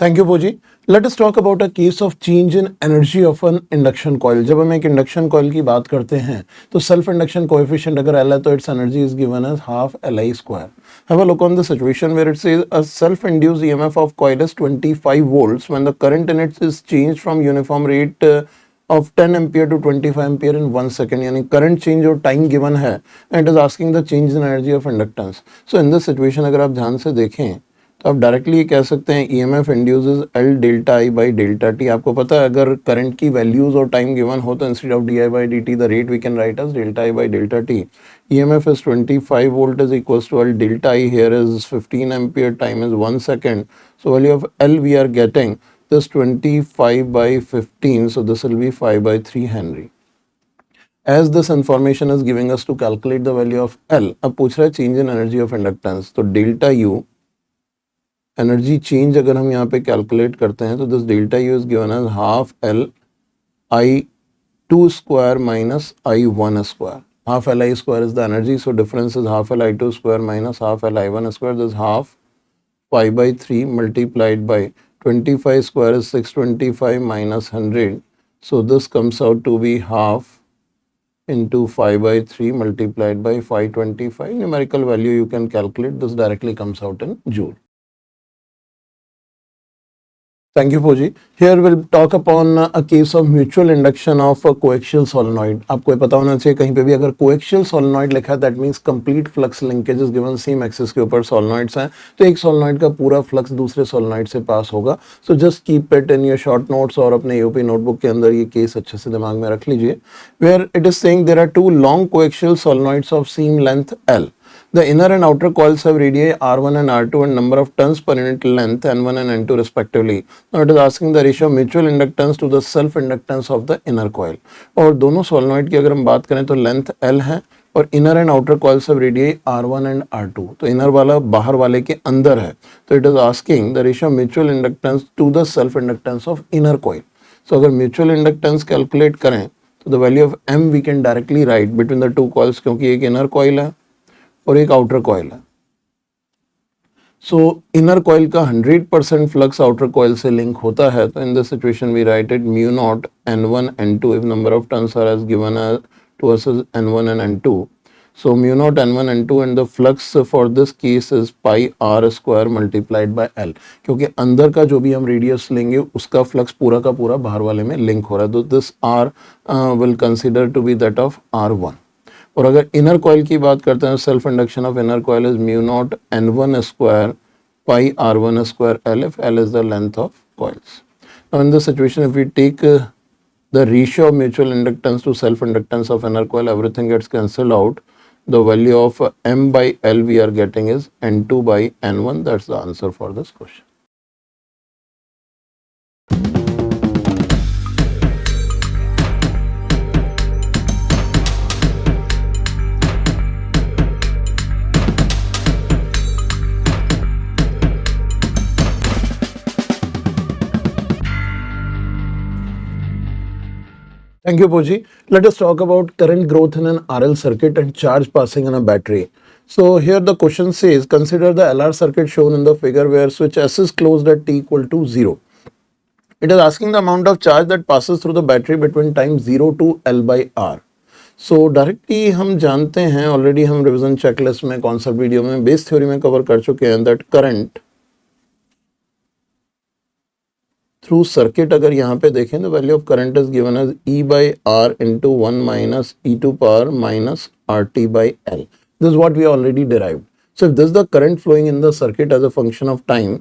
Thank you पूजी। Let us talk about a case of change in energy of N induction coil. जब हम एक induction coil की बात करते हैं तो सेल्फ इंडक्शन कोएफिशिएंट अगर L है तो its energy is given as half Li square. Have a look on the situation where it says a self induced EMF of coil is 25 volts when the current in it is changed from uniform rate of 10 ampere to 25 ampere in 1 second, यानी current change और time given है and it is asking the change in energy of inductance. So in this situation अगर आप ध्यान से देखें तो आप डायरेक्टली ये कह सकते हैं EMF induces L delta I by delta T. आपको पता है अगर करंट की वैल्यूज और टाइम गिवन हो तो instead of D I by D T the rate we can write as delta I by delta T. EMF is 25 volt is equals to L delta I, here is 15 ampere, time is 1 second, so value of L we are getting this 25 by 15, so this will be 5 by 3 Henry. As this information is giving us to calculate the value of L, अब पूछ रहा है change in energy of inductance, तो delta U energy change अगर हम यहाँ पे calculate करते हैं तो this delta U is given as half L I two square minus I one square. Half L I square is the energy, so difference is half L I two square minus half L I one square, this half 5 by 3 multiplied by 25 square is 625 minus 100, so this comes out to be half into 5 by 3 multiplied by 525. Numerical value you can calculate, this directly comes out in joule. Thank you, Pooji. Here we'll talk upon a case of mutual induction of a coaxial solenoid. आपको पता होना चाहिए कहीं पे भी अगर coaxial solenoid लिखा है that means complete flux linkage is given same axis के ऊपर solenoids हैं तो एक solenoid का पूरा flux दूसरे solenoid से पास होगा। So just keep it in your short notes और अपने AOP notebook के अंदर ये case अच्छे से दिमाग में रख लीजिए। Where it is saying there are two long coaxial solenoids of same length L. The inner and outer coils have radii R1 and R2 and number of turns per unit length N1 and N2 respectively. Now it is asking the ratio of mutual inductance to the self inductance of the inner coil. और दोनों solenoid की अगर हम बात करें तो length L है और inner and outer coils have radii R1 and R2. तो inner वाला बाहर वाले के अंदर है तो it is asking the ratio of mutual inductance to the self inductance of inner coil. So अगर mutual inductance calculate करें तो the value of M we can directly write between the two coils क्योंकि एक inner coil है और एक outer coil है। सो inner coil का 100% फ्लक्स आउटर कॉइल से लिंक होता है तो in this situation we write it mu naught n1 n2 if number of turns are as given to us as n1 and n2, so mu naught n1 n2 and the flux for this case is pi r square multiplied by l, क्योंकि अंदर का जो भी हम radius लेंगे उसका flux पूरा का पूरा बाहर वाले में लिंक हो रहा है तो this r will consider to be that of r1। और अगर इनर कॉइल की बात करते हैं self induction of inner coil is mu naught n1 square pi r1 square l if l is the length of coils. Now in this situation if we take the ratio of mutual inductance to self inductance of inner coil, everything gets cancelled out. The value of m by l we are getting is n2 by n1. That's the answer for this question. Thank you, Pooji. Let us talk about current growth in an RL circuit and charge passing in a battery. So here the question says, consider the LR circuit shown in the figure where switch S is closed at t equal to 0. It is asking the amount of charge that passes through the battery between time 0 to L by R. So directly हम जानते हैं, already हम revision checklist में concept video में base theory में cover कर चुके हैं दैट करंट थ्रू सर्किट अगर यहाँ पे देखें तो value of current is given as E by R into 1 minus e to power minus RT by L. This is what we already derived. So if this is the current flowing in the circuit as a function of time,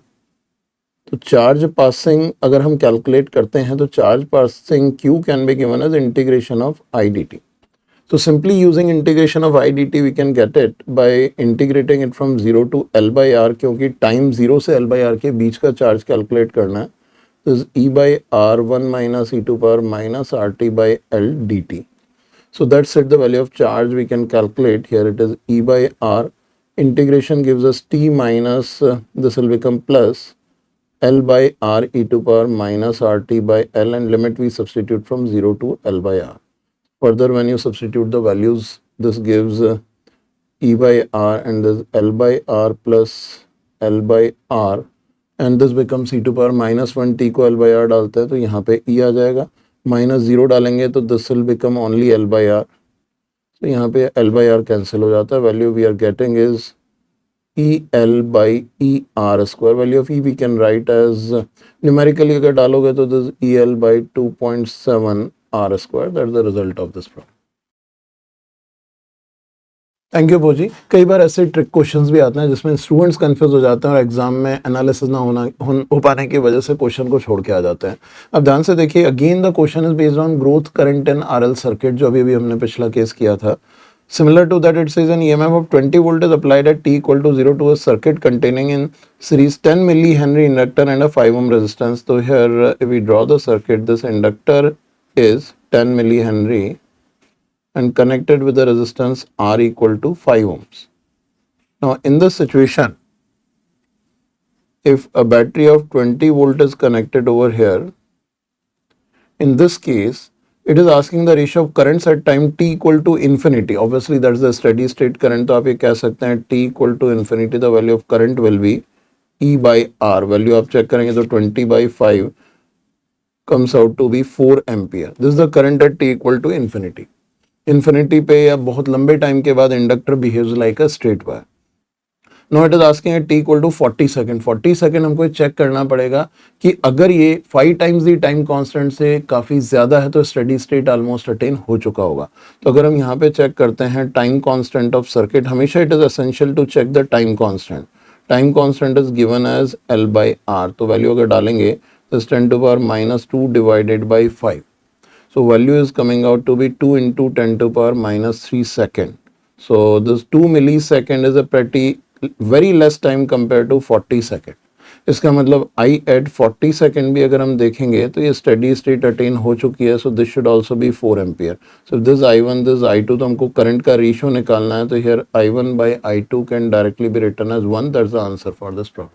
तो charge passing अगर हम calculate करते हैं तो charge passing Q can be given as integration of I dt. So simply using integration of I dt we can get it by integrating it from 0 to L by R, क्योंकि time 0 से L by R के बीच का charge calculate करना है। This is E by R1 minus e to power minus RT by L dt. So that's it, the value of charge we can calculate. Here it is E by R. Integration gives us T minus, this will become plus L by R e to power minus RT by L, and limit we substitute from 0 to L by R. Further, when you substitute the values, this gives E by R and this L by R plus L by R, and this become C to power minus 1 T को L by R डालते हैं तो यहाँ पे ई आ जाएगा, minus 0 डालेंगे तो this will become only L by R, तो यहाँ पे एल बाई आर कैंसिल हो जाता है. Value we are getting is E L by E R square. Value of E we can write as numerically अगर डालोगे तो this E L by 2.7 R square. That is the result of this problem. Thank you भोजी. कई बार ऐसे trick questions भी आते हैं जिसमें स्टूडेंट्स कंफ्यूज हो जाते हैं और एग्जाम में एनालिसिस ना हो पाने की वजह से क्वेश्चन को छोड़ के आ जाते हैं. अब ध्यान से देखिए, again the question is based on growth current in RL circuit, जो अभी हमने पिछला केस किया था. Similar to that, it says an EMF of 20 volt is applied at t equal to 0 to a circuit containing in series 10 millihenry inductor and a 5 ohm resistance. So here, if we draw the circuit, this inductor is 10 millihenry and connected with the resistance R equal to 5 ohms. Now, in this situation, if a battery of 20 volt is connected over here, in this case, it is asking the ratio of currents at time t equal to infinity. Obviously, that is the steady state current. तो आप ये कह सकते हैं t equal to infinity, the value of current will be E by R. Value आप check करेंगे तो 20 by 5 comes out to be 4 ampere. This is the current at t equal to infinity. Infinity पे या बहुत लंबे time के बाद inductor behaves like a straight wire. Now it is asking at t equal to 40 second. 40 second हमको check करना पड़ेगा कि अगर ये 5 टाइम्स दी टाइम कांस्टेंट से काफ़ी ज़्यादा है तो स्टेडी स्टेट ऑलमोस्ट अटेन हो चुका होगा. तो अगर हम यहाँ पे चेक करते हैं टाइम कांस्टेंट ऑफ सर्किट, हमेशा it is essential to check the time constant. Time constant is given as L by R. तो वैल्यू अगर डालेंगे तो 10 to the power minus 2 divided by 5. So value is coming out to be 2 into 10 to the power minus 3 second. So this 2 millisecond is a pretty very less time compared to 40 second. इसका मतलब I at 40 second भी अगर हम देखेंगे तो ये steady state attain हो चुकी है. So this should also be 4 ampere. So this I1 this I2, तो हमको करंट का रेशियो निकालना है. तो here I1 by I2 can directly be written as 1. That's the answer for this problem.